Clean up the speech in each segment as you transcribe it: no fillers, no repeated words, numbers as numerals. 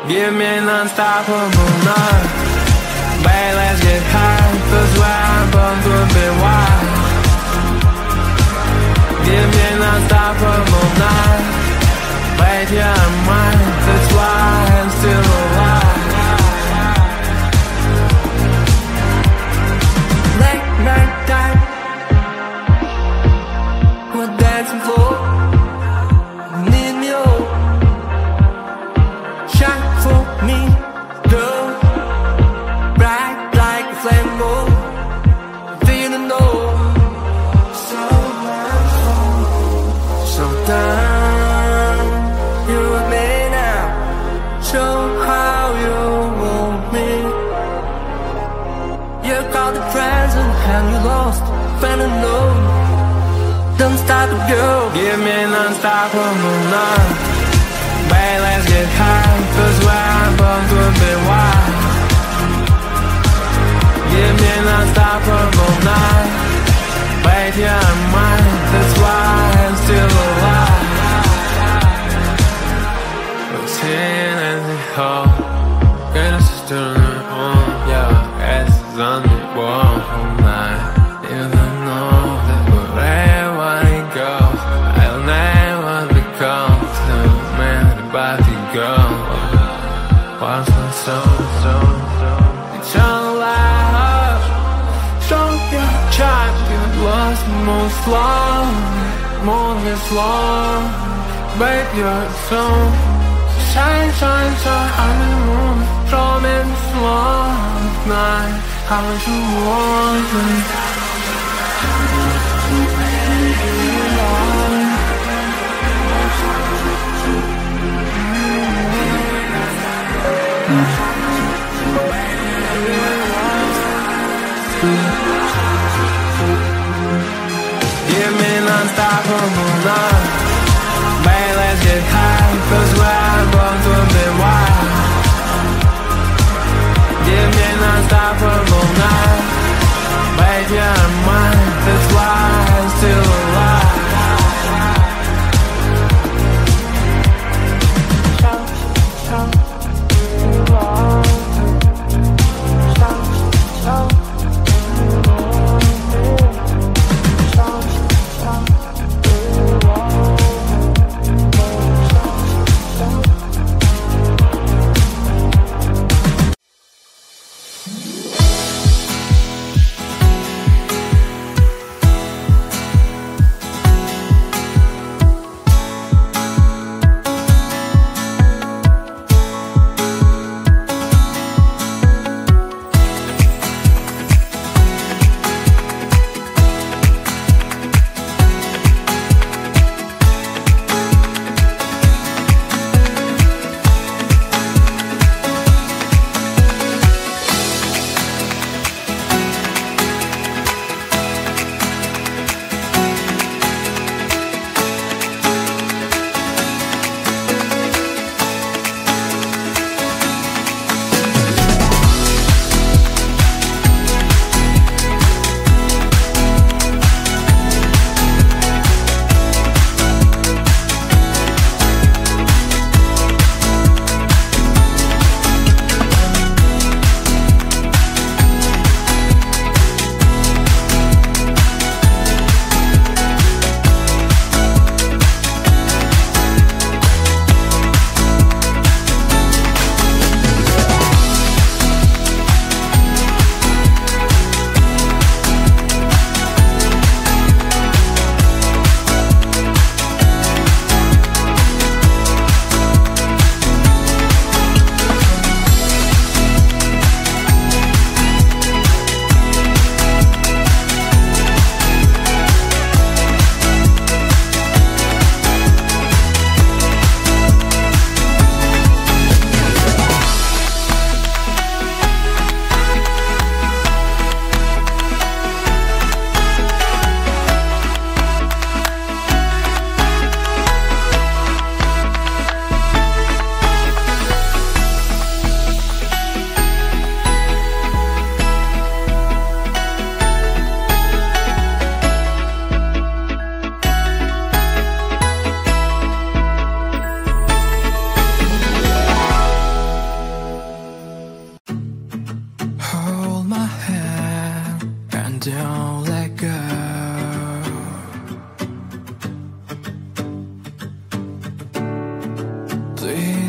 Give me an unstoppable night. Babe, let's get high, 'cause where I'm born could be wild. Give me an unstoppable night. Babe, yeah, I'm mine, that's why I'm still alive. Late night time, we're dancing floor. Need me all. Shine for me, girl. Bright like a flame gold. Feeling old. So down, you with me now. Show how you want me. You caught the present and you lost, fell alone. Don't stop it, girl. Give me an unstoppable night. Babe, let's get high, 'cause where I'm born could be wild. Give me an unstoppable night. Babe, yeah, I'm mine, that's why I'm still alive. We're sitting in the hall, goodness is doing it all. Yeah, ass is on the wall all night. You don't know that wherever I go, I'll never become the man about to go. What's my soul, eternal life. Show your child, you lost most long, more this long. Babe, you're so shine, shine, shine on the moon. From in this long night, how you want me. Give me an unstoppable night. Babe, let's get high, 'cause where I'm born could be wild. Give me an unstoppable night. Babe, yeah, I'm mine, that's why I'm still alive.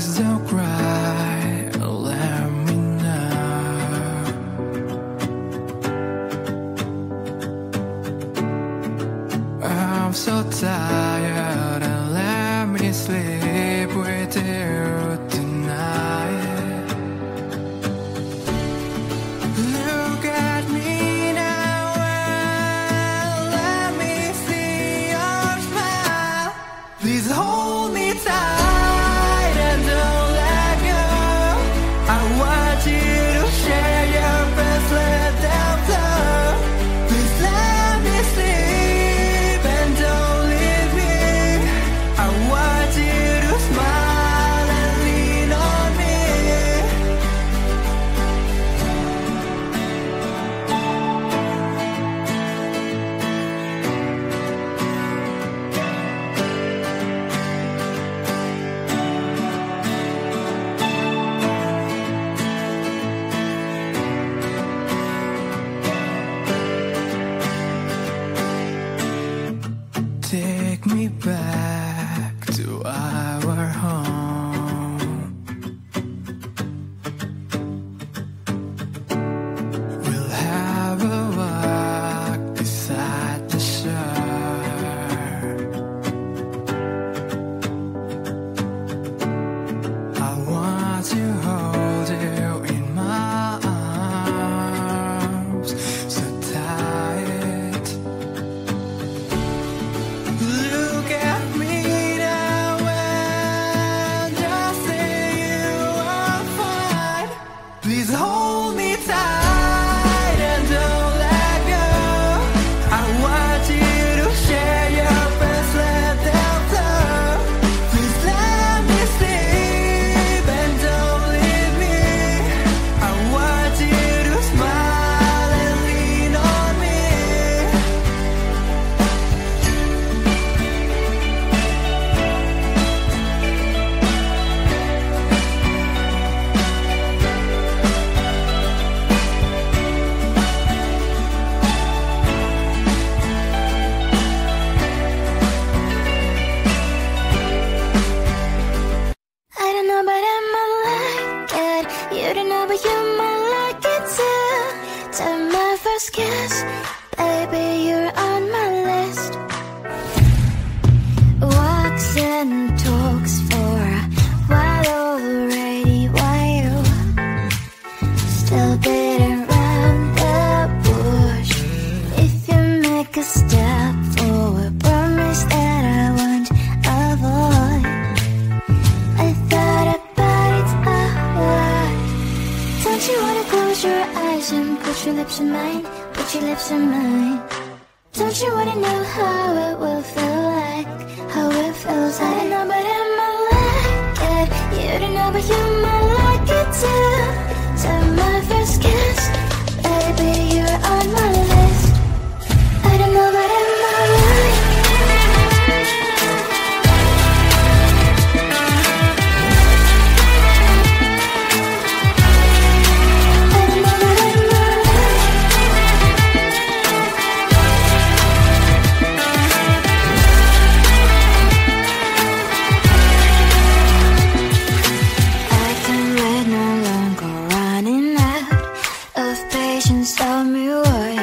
Please don't cry, let me know. I'm so tired and let me sleep with you tonight. Look at me now and let me see your smile. Please hold me tight and don't let go. I want you to share your best, let them flow. Please let me sleep and don't leave me. I want you to smile and lean on me. Take me back to our home. We'll have a walk beside the shore. I want to hold you in my arms so tight. Look at me now and just say you are fine. Please hold me tight and don't let go. I want you to share your best, let them flow. Please let me sleep and don't leave me. I want you to smile and lean on me. I don't know, but I might like it. You don't know, but you might like it too. Time my first kiss, baby, you're on my list. Walks and talks for a while already. Why you still beating around the bush? If you make a step forward, promise that I won't avoid. I thought about it a lot. Don't you wanna close your eyes and put your lips in mine? Put your lips in mine. Don't you wanna know how it will feel like? How it feels like? I don't know, but I might like it. You don't know, but you might like it too. Time my first kiss, baby, you're on my list. I don't know, but I might like it. I don't know, but I might like I can wait no longer, running out of patience. Tell me what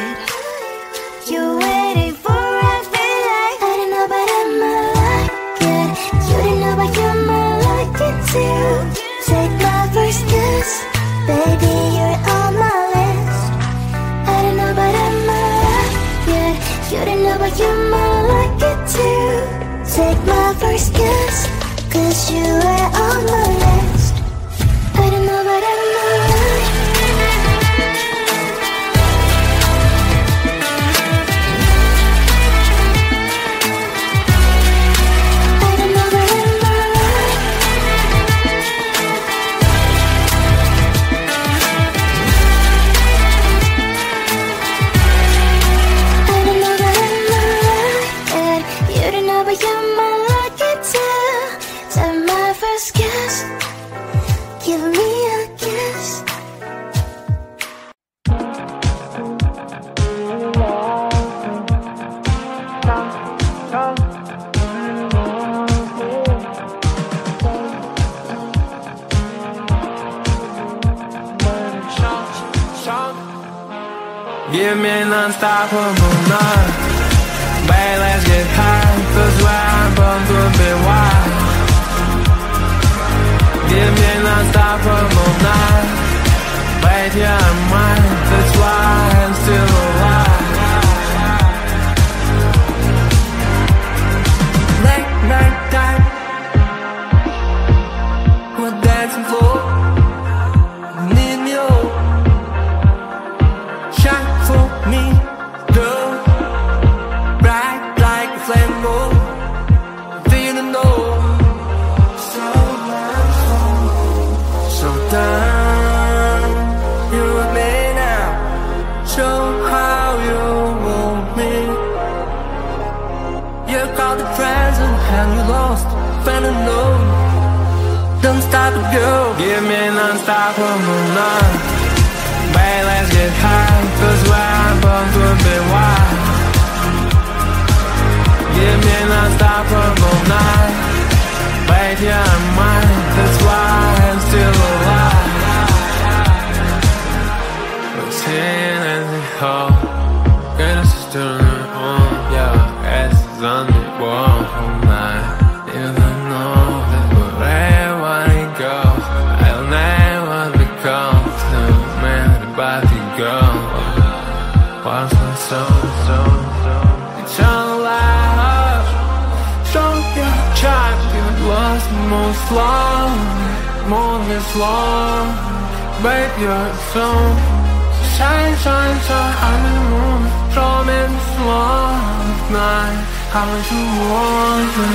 you're waiting for. I feel like I don't know, but I might like it. You don't know, but you might like it too. Take my first kiss, baby, you're on my list. I don't know, but I might like it. You don't know, but you might like it too. Take my first kiss, 'cause you are on my list. I don't know, but I might like it. I don't know, but I might like it. I don't know, but I might like it. You don't know, but you might like it too. Time my first kiss, Give me an unstoppable night. Babe, let's get high, 'cause where I'm born could be wild. Give me an unstoppable night. Babe, yeah, I'm mine, that's why I'm still alive. Late night time, we're dancing floor. Need me all. Shine for me, girl. Bright like a flame, oh. Feeling low. So down, you and me now. Show how you want me. You caught the present and you lost, fell alone. Don't stop it, girl. Give me an unstoppable night. Babe, let's get high, 'cause where I'm born could be wild. Give me an unstoppable night. Babe, yeah, I'm mine, that's why I'm still alive. Routine and the whole, get us still on, yeah, as is on the wall all night. Even know that wherever it goes, I'll never become the man about to go. What's my soul, eternal life. Show your child, you lost most long, more than long. Babe, you're so shine, shine, shine on the moon. Show me this long night, how you want me.